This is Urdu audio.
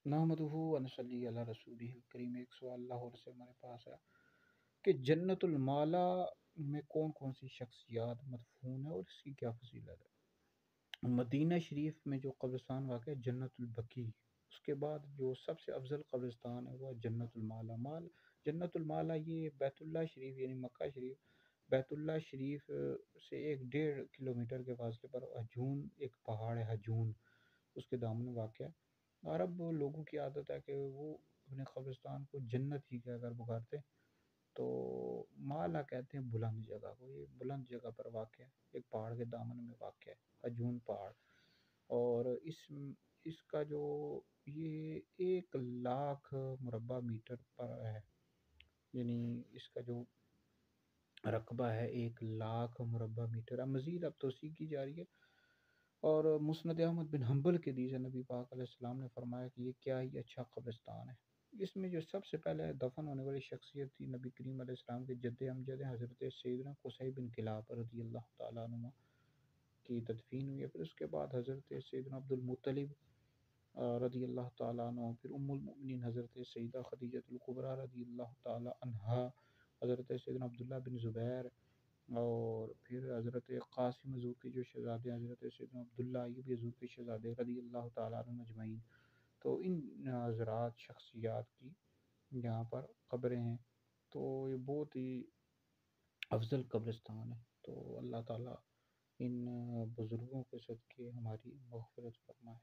نحمدہ و نصلی علی رسولہ الکریم۔ ایک سوال لاہور سے ہمارے پاس ہے کہ جنت المالا میں کون کون سی شخصیات مدفون ہے اور اس کی کیا فضیلت ہے؟ مدینہ شریف میں جو قبرستان واقع ہے جنت البقیع، اس کے بعد جو سب سے افضل قبرستان ہے وہ ہے جنت المالا جنت المالا یہ بیت اللہ شریف یعنی مکہ شریف، بیت اللہ شریف سے 1.5 کلومیٹر کے فاصلے پر ہجون ایک پہاڑ ہے، ہجون اس کے دامن میں واقع ہے۔ عرب لوگوں کی عادت ہے کہ وہ اپنے قبرستان کو جنت ہی کہہ کر پکارتے ہیں، تو مالا کہتے ہیں بلند جگہ کو، یہ بلند جگہ پر واقع ہے، ایک پہاڑ کے دامن میں واقع ہے ہجون پہاڑ۔ اور اس کا جو یہ 1 لاکھ مربع میٹر پر ہے، یعنی اس کا جو رقبہ ہے 1 لاکھ مربع میٹر ہے۔ مزید اب توسیع کی جا رہی ہے، اور مسند احمد بن حنبل کے حدیث ہے، نبی پاک علیہ السلام نے فرمایا کہ یہ کیا ہی اچھا قبرستان ہے۔ اس میں جو سب سے پہلے دفن ہونے والی شخصیت تھی نبی کریم علیہ السلام کے جد امجد حضرت سیدنا قصی بن کلاب رضی اللہ تعالیٰ عنہ کی تدفین ہوئی ہے۔ پھر اس کے بعد حضرت سیدنا عبد المطلب رضی اللہ تعالیٰ عنہ، پھر ام المؤمنین حضرت سیدہ خدیجہ الکبریٰ رضی اللہ تعالیٰ عنہا، حضرت سیدنا عبداللہ بن زبیر، اور پھر حضرت قاسم حضور کے جو شہزادے ہیں، حضرت سیدنا عبداللہ ایوبی حضور کے شہزادے رضی اللہ تعالیٰ عنہ اجمعین، تو ان حضرات شخصیات کی یہاں پر قبریں ہیں، تو یہ بہت ہی افضل قبرستان ہے۔ تو اللہ تعالیٰ ان بزرگوں کے صدقے ہماری مغفرت فرمائے۔